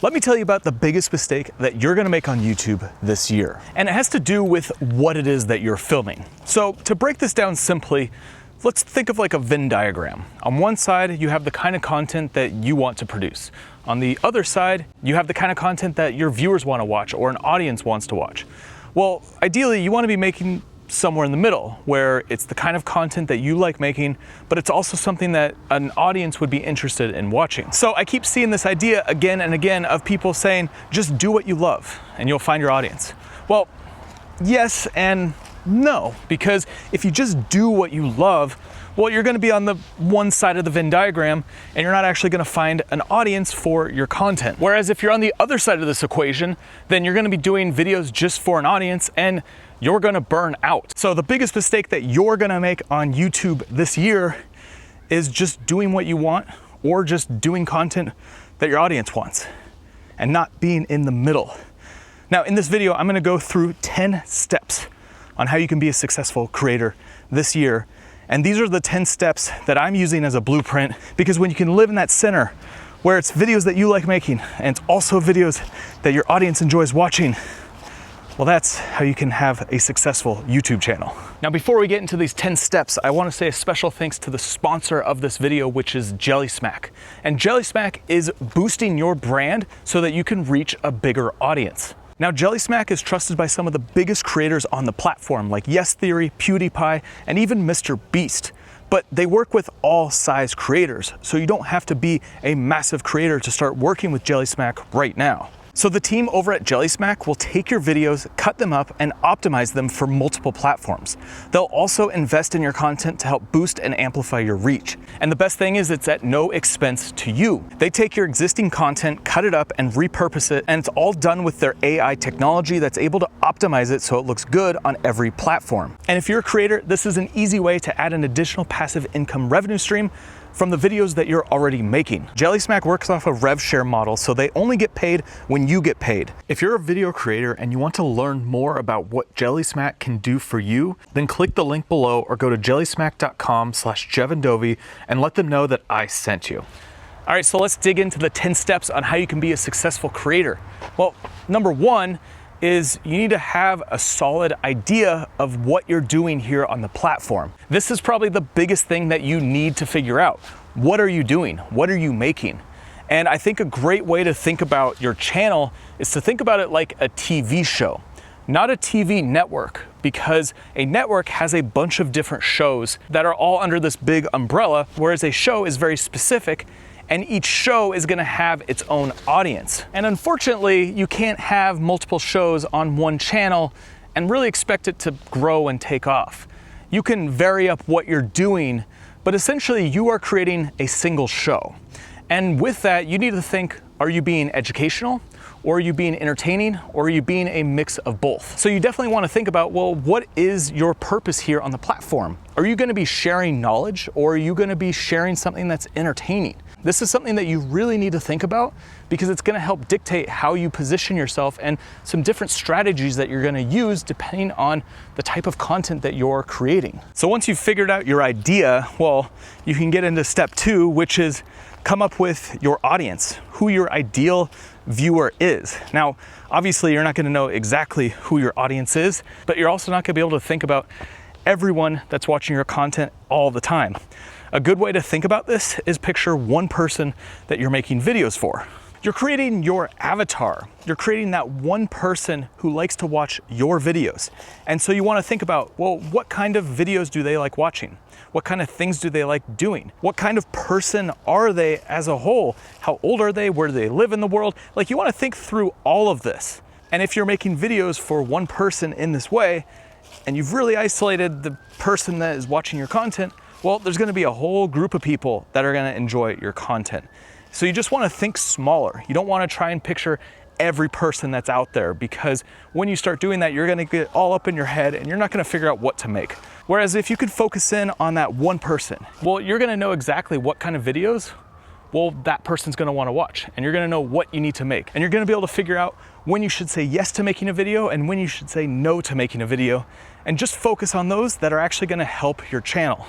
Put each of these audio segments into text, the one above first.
Let me tell you about the biggest mistake that you're gonna make on YouTube this year. And it has to do with what it is that you're filming. So to break this down simply, let's think of like a Venn diagram. On one side, you have the kind of content that you want to produce. On the other side, you have the kind of content that your viewers want to watch or an audience wants to watch. Well, ideally, you want to be making somewhere in the middle where it's the kind of content that you like making, but it's also something that an audience would be interested in watching. So I keep seeing this idea again and again of people saying, just do what you love and you'll find your audience. Well, yes and no, because if you just do what you love, well, you're gonna be on the one side of the Venn diagram and you're not actually gonna find an audience for your content. Whereas if you're on the other side of this equation, then you're gonna be doing videos just for an audience and you're gonna burn out. So the biggest mistake that you're gonna make on YouTube this year is just doing what you want or just doing content that your audience wants and not being in the middle. Now, in this video, I'm gonna go through 10 steps on how you can be a successful creator this year. And these are the 10 steps that I'm using as a blueprint, because when you can live in that center where it's videos that you like making and it's also videos that your audience enjoys watching, well, that's how you can have a successful YouTube channel. Now, before we get into these 10 steps, I want to say a special thanks to the sponsor of this video, which is Jelly Smack. And Jelly Smack is boosting your brand so that you can reach a bigger audience. Now, Jelly Smack is trusted by some of the biggest creators on the platform, like Yes Theory, PewDiePie, and even Mr. Beast. But they work with all size creators, so you don't have to be a massive creator to start working with Jelly Smack right now. So the team over at Jelly Smack will take your videos, cut them up, and optimize them for multiple platforms. They'll also invest in your content to help boost and amplify your reach. And the best thing is it's at no expense to you. They take your existing content, cut it up, and repurpose it, and it's all done with their AI technology that's able to optimize it so it looks good on every platform. And if you're a creator, this is an easy way to add an additional passive income revenue stream from the videos that you're already making. Jelly Smack works off a rev share model, so they only get paid when you get paid. If you're a video creator and you want to learn more about what Jelly Smack can do for you, then click the link below or go to jellysmack.com/JevenDovey and let them know that I sent you. All right, so let's dig into the 10 steps on how you can be a successful creator. Well, number one is you need to have a solid idea of what you're doing here on the platform. This is probably the biggest thing that you need to figure out. What are you doing? What are you making? And I think a great way to think about your channel is to think about it like a TV show, not a TV network, because a network has a bunch of different shows that are all under this big umbrella, whereas a show is very specific and each show is gonna have its own audience. And unfortunately, you can't have multiple shows on one channel and really expect it to grow and take off. You can vary up what you're doing, but essentially you are creating a single show. And with that, you need to think, are you being educational? Or are you being entertaining? Or are you being a mix of both? So you definitely wanna think about, well, what is your purpose here on the platform? Are you gonna be sharing knowledge, or are you gonna be sharing something that's entertaining? This is something that you really need to think about, because it's gonna help dictate how you position yourself and some different strategies that you're gonna use depending on the type of content that you're creating. So once you've figured out your idea, well, you can get into step 2, which is come up with your audience, who your ideal viewer is. Now, obviously you're not gonna know exactly who your audience is, but you're also not gonna be able to think about everyone that's watching your content all the time. A good way to think about this is picture one person that you're making videos for. You're creating your avatar. You're creating that one person who likes to watch your videos. And so you want to think about, well, what kind of videos do they like watching? What kind of things do they like doing? What kind of person are they as a whole? How old are they? Where do they live in the world? Like, you want to think through all of this. And if you're making videos for one person in this way, and you've really isolated the person that is watching your content, well, there's gonna be a whole group of people that are gonna enjoy your content. So you just wanna think smaller. You don't wanna try and picture every person that's out there, because when you start doing that, you're gonna get all up in your head and you're not gonna figure out what to make. Whereas if you could focus in on that one person, well, you're gonna know exactly what kind of videos, well, that person's gonna wanna watch, and you're gonna know what you need to make. And you're gonna be able to figure out when you should say yes to making a video and when you should say no to making a video, and just focus on those that are actually gonna help your channel.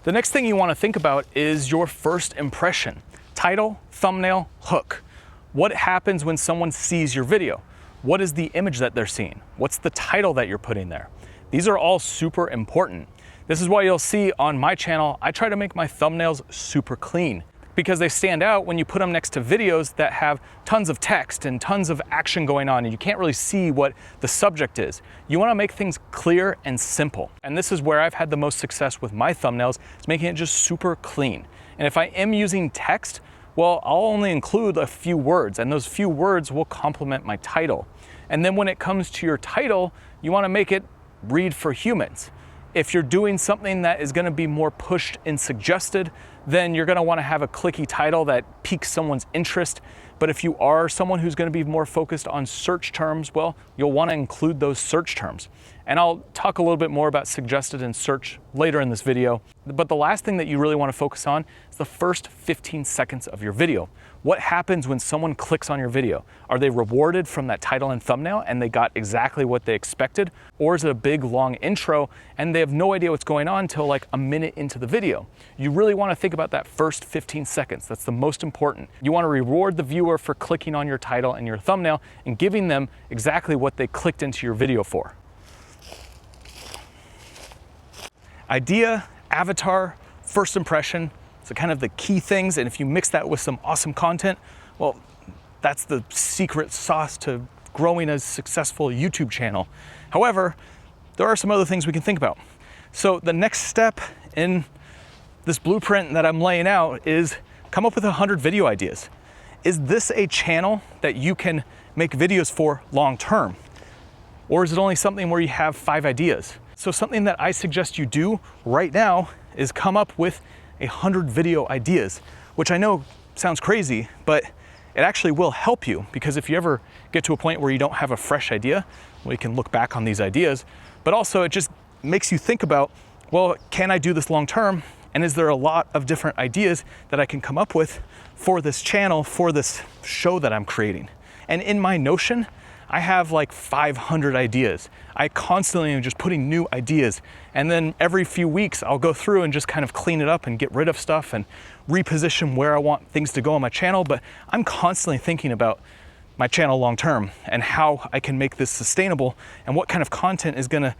The next thing you want to think about is your first impression. Title, thumbnail, hook. What happens when someone sees your video? What is the image that they're seeing? What's the title that you're putting there? These are all super important. This is why you'll see on my channel, I try to make my thumbnails super clean because they stand out when you put them next to videos that have tons of text and tons of action going on and you can't really see what the subject is. You wanna make things clear and simple. And this is where I've had the most success with my thumbnails, is making it just super clean. And if I am using text, well, I'll only include a few words and those few words will complement my title. And then when it comes to your title, you wanna make it read for humans. If you're doing something that is gonna be more pushed and suggested, then you're gonna wanna have a clicky title that piques someone's interest. But if you are someone who's gonna be more focused on search terms, well, you'll wanna include those search terms. And I'll talk a little bit more about suggested and search later in this video. But the last thing that you really wanna focus on is the first 15 seconds of your video. What happens when someone clicks on your video? Are they rewarded from that title and thumbnail and they got exactly what they expected? Or is it a big long intro and they have no idea what's going on until like a minute into the video? You really wanna think about that first 15 seconds. That's the most important. You wanna reward the viewer for clicking on your title and your thumbnail and giving them exactly what they clicked into your video for. Idea, avatar, first impression, so kind of the key things, and if you mix that with some awesome content, well, that's the secret sauce to growing a successful YouTube channel. However, there are some other things we can think about. So the next step in this blueprint that I'm laying out is come up with 100 video ideas. Is this a channel that you can make videos for long term? Or is it only something where you have 5 ideas? So something that I suggest you do right now is come up with 100 video ideas, which I know sounds crazy, but it actually will help you, because if you ever get to a point where you don't have a fresh idea, well, you can look back on these ideas, but also it just makes you think about, well, can I do this long term? And is there a lot of different ideas that I can come up with for this channel, for this show that I'm creating? And in my Notion, I have like 500 ideas. I constantly am just putting new ideas. And then every few weeks, I'll go through and just kind of clean it up and get rid of stuff and reposition where I want things to go on my channel. But I'm constantly thinking about my channel long term and how I can make this sustainable and what kind of content is gonna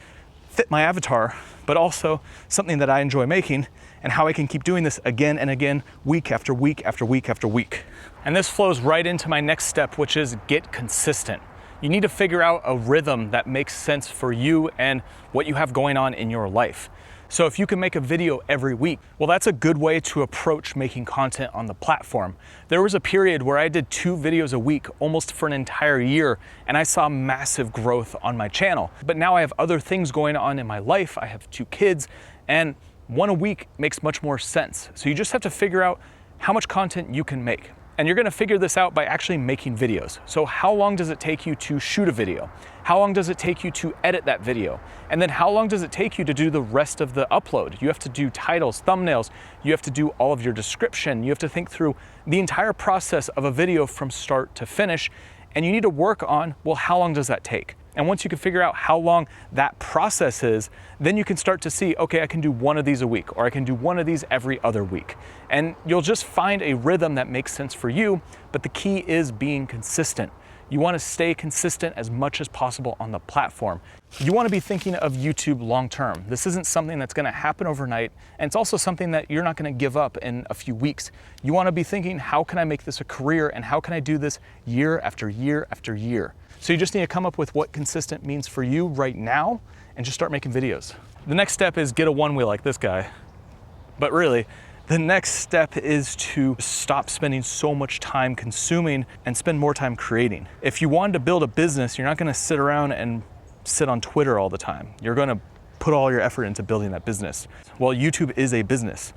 fit my avatar, but also something that I enjoy making and how I can keep doing this again and again, week after week after week after week. And this flows right into my next step, which is get consistent. You need to figure out a rhythm that makes sense for you and what you have going on in your life. So if you can make a video every week, well, that's a good way to approach making content on the platform. There was a period where I did 2 videos a week almost for an entire year, and I saw massive growth on my channel. But now I have other things going on in my life. I have 2 kids, and 1 a week makes much more sense. So you just have to figure out how much content you can make. And you're gonna figure this out by actually making videos. So how long does it take you to shoot a video? How long does it take you to edit that video? And then how long does it take you to do the rest of the upload? You have to do titles, thumbnails, you have to do all of your description, you have to think through the entire process of a video from start to finish, and you need to work on, well, how long does that take? And once you can figure out how long that process is, then you can start to see, okay, I can do 1 of these a week, or I can do 1 of these every other week. And you'll just find a rhythm that makes sense for you, but the key is being consistent. You wanna stay consistent as much as possible on the platform. You wanna be thinking of YouTube long-term. This isn't something that's gonna happen overnight, and it's also something that you're not gonna give up in a few weeks. You wanna be thinking, how can I make this a career, and how can I do this year after year after year? So you just need to come up with what consistent means for you right now and just start making videos. The next step is get a one-wheel like this guy. But really, the next step is to stop spending so much time consuming and spend more time creating. If you wanted to build a business, you're not gonna sit around and sit on Twitter all the time. You're gonna put all your effort into building that business. Well, YouTube is a business,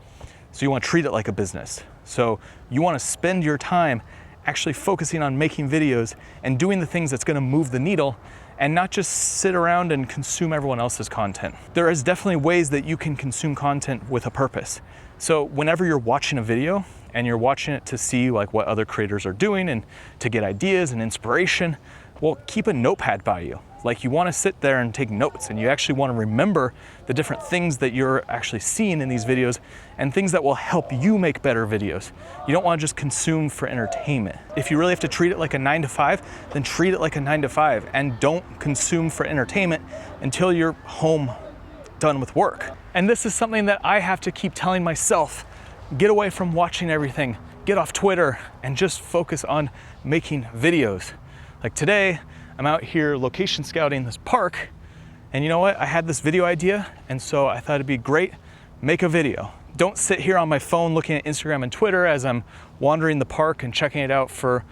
so you wanna treat it like a business. So you wanna spend your time actually focusing on making videos and doing the things that's gonna move the needle and not just sit around and consume everyone else's content. There is definitely ways that you can consume content with a purpose. So whenever you're watching a video and you're watching it to see like what other creators are doing and to get ideas and inspiration, well, keep a notepad by you. Like, you want to sit there and take notes, and you actually want to remember the different things that you're actually seeing in these videos and things that will help you make better videos. You don't want to just consume for entertainment. If you really have to treat it like a 9 to 5, then treat it like a 9 to 5 and don't consume for entertainment until you're home done with work. And this is something that I have to keep telling myself. Get away from watching everything. Get off Twitter and just focus on making videos. Like today, I'm out here location scouting this park, and you know what? I had this video idea, and so I thought it'd be great, make a video. Don't sit here on my phone looking at Instagram and Twitter as I'm wandering the park and checking it out for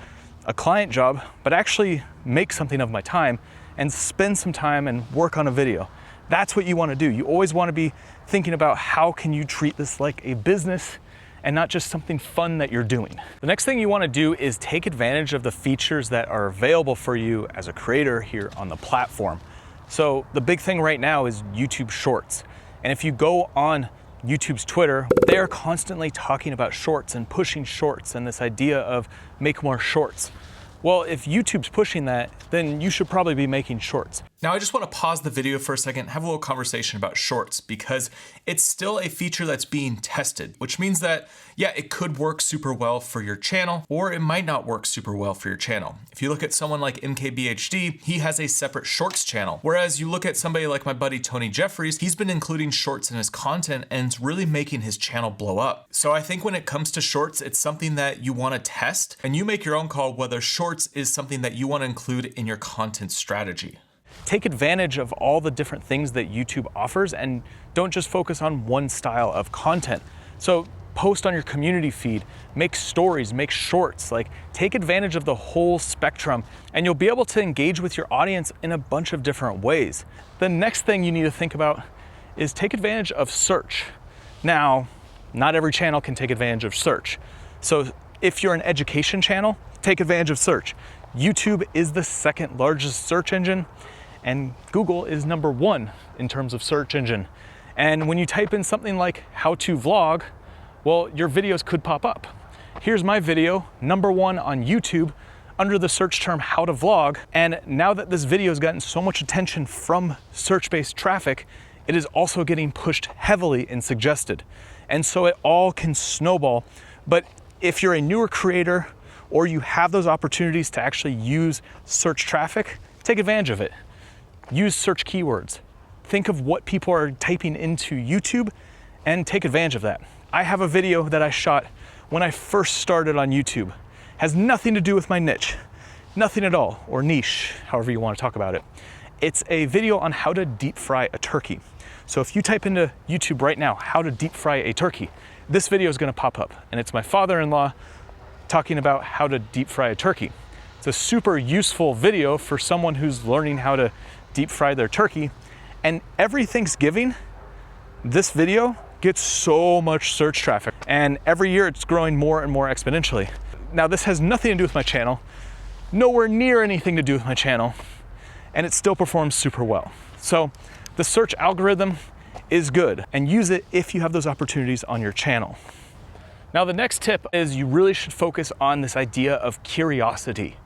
a client job, but actually make something of my time and spend some time and work on a video. That's what you want to do. You always want to be thinking about how can you treat this like a business and not just something fun that you're doing. The next thing you want to do is take advantage of the features that are available for you as a creator here on the platform. So the big thing right now is YouTube Shorts. And if you go on YouTube's Twitter, they're constantly talking about shorts and pushing shorts and this idea of make more shorts. Well, if YouTube's pushing that, then you should probably be making shorts. Now, I just want to pause the video for a second, have a little conversation about shorts, because it's still a feature that's being tested, which means that, yeah, it could work super well for your channel, or it might not work super well for your channel. If you look at someone like MKBHD, he has a separate shorts channel. Whereas you look at somebody like my buddy Tony Jeffries, he's been including shorts in his content and it's really making his channel blow up. So I think when it comes to shorts, it's something that you want to test, and you make your own call whether shorts is something that you want to include in your content strategy. Take advantage of all the different things that YouTube offers and don't just focus on one style of content. So post on your community feed, make stories, make shorts, like take advantage of the whole spectrum, and you'll be able to engage with your audience in a bunch of different ways. The next thing you need to think about is take advantage of search. Now, not every channel can take advantage of search. So if you're an education channel, take advantage of search. YouTube is the second largest search engine, and Google is #1 in terms of search engine. And when you type in something like how to vlog, well, your videos could pop up. Here's my video, #1 on YouTube, under the search term how to vlog. And now that this video has gotten so much attention from search-based traffic, it is also getting pushed heavily and suggested. And so it all can snowball. But if you're a newer creator or you have those opportunities to actually use search traffic, take advantage of it. Use search keywords. Think of what people are typing into YouTube and take advantage of that. I have a video that I shot when I first started on YouTube. Has nothing to do with my niche, nothing at all, or niche, however you want to talk about it. It's a video on how to deep fry a turkey. So if you type into YouTube right now, how to deep fry a turkey, this video is going to pop up, and it's my father-in-law talking about how to deep fry a turkey. It's a super useful video for someone who's learning how to deep fry their turkey. And every Thanksgiving, this video gets so much search traffic. And every year it's growing more and more exponentially. Now, this has nothing to do with my channel, nowhere near anything to do with my channel, and it still performs super well. So the search algorithm is good, and use it if you have those opportunities on your channel. Now, the next tip is you really should focus on this idea of curiosity,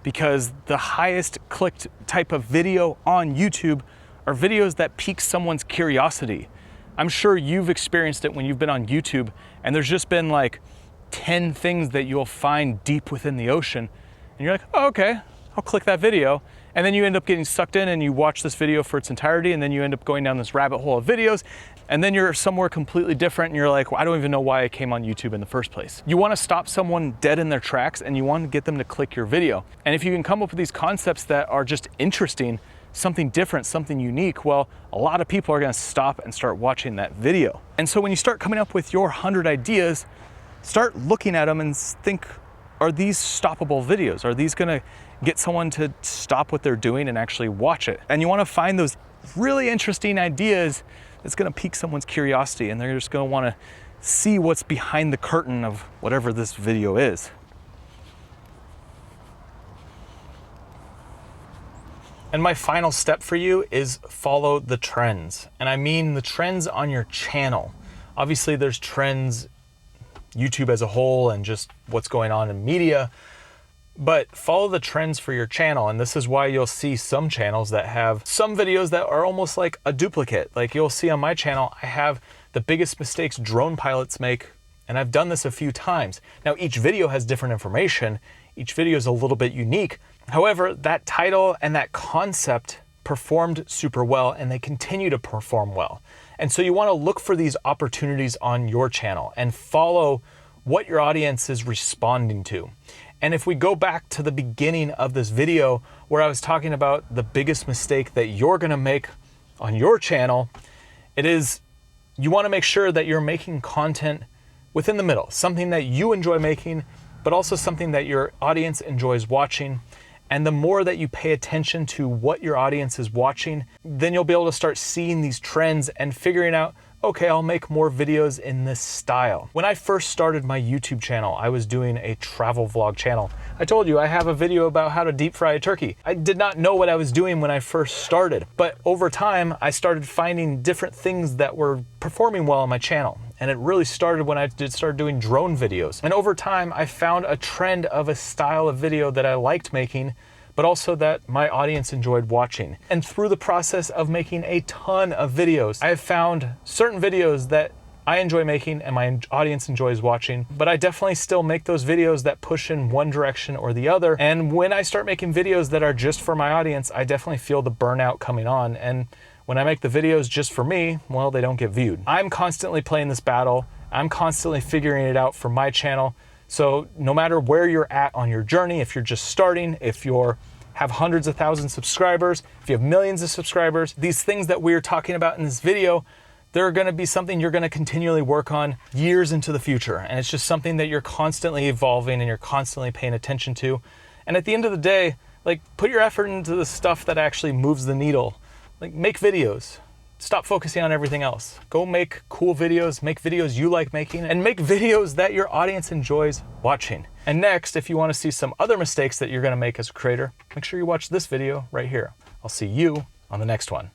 because the highest clicked type of video on YouTube are videos that pique someone's curiosity. I'm sure you've experienced it when you've been on YouTube and there's just been like 10 things that you'll find deep within the ocean, and you're like, oh, okay, I'll click that video. And then you end up getting sucked in and you watch this video for its entirety, and then you end up going down this rabbit hole of videos, and then you're somewhere completely different and you're like, well, I don't even know why I came on YouTube in the first place. You want to stop someone dead in their tracks and you want to get them to click your video. And if you can come up with these concepts that are just interesting, something different, something unique, well, a lot of people are going to stop and start watching that video. And so when you start coming up with your 100 ideas, start looking at them and think, are these stoppable videos? Are these going to get someone to stop what they're doing and actually watch it? And you want to find those really interesting ideas that's going to pique someone's curiosity, and they're just going to want to see what's behind the curtain of whatever this video is. And my final step for you is follow the trends. And I mean the trends on your channel. Obviously there's trends YouTube as a whole and just what's going on in media, but follow the trends for your channel. And this is why you'll see some channels that have some videos that are almost like a duplicate. Like you'll see on my channel, I have the biggest mistakes drone pilots make, and I've done this a few times. Now each video has different information. Each video is a little bit unique. However, that title and that concept performed super well, and they continue to perform well. And so you want to look for these opportunities on your channel and follow what your audience is responding to. And if we go back to the beginning of this video where I was talking about the biggest mistake that you're going to make on your channel, it is you want to make sure that you're making content within the middle, something that you enjoy making, but also something that your audience enjoys watching. And the more that you pay attention to what your audience is watching, then you'll be able to start seeing these trends and figuring out, okay, I'll make more videos in this style. When I first started my YouTube channel, I was doing a travel vlog channel. I told you I have a video about how to deep fry a turkey. I did not know what I was doing when I first started, but over time I started finding different things that were performing well on my channel. And it really started when I started doing drone videos. And over time, I found a trend of a style of video that I liked making, but also that my audience enjoyed watching. And through the process of making a ton of videos, I have found certain videos that I enjoy making and my audience enjoys watching, but I definitely still make those videos that push in one direction or the other. And when I start making videos that are just for my audience, I definitely feel the burnout coming on. And when I make the videos just for me, well, they don't get viewed. I'm constantly playing this battle. I'm constantly figuring it out for my channel. So no matter where you're at on your journey, if you're just starting, if you have hundreds of thousands of subscribers, if you have millions of subscribers, these things that we're talking about in this video, they're gonna be something you're gonna continually work on years into the future. And it's just something that you're constantly evolving and you're constantly paying attention to. And at the end of the day, like, put your effort into the stuff that actually moves the needle. Like, make videos. Stop focusing on everything else. Go make cool videos, make videos you like making, and make videos that your audience enjoys watching. And next, if you want to see some other mistakes that you're going to make as a creator, make sure you watch this video right here. I'll see you on the next one.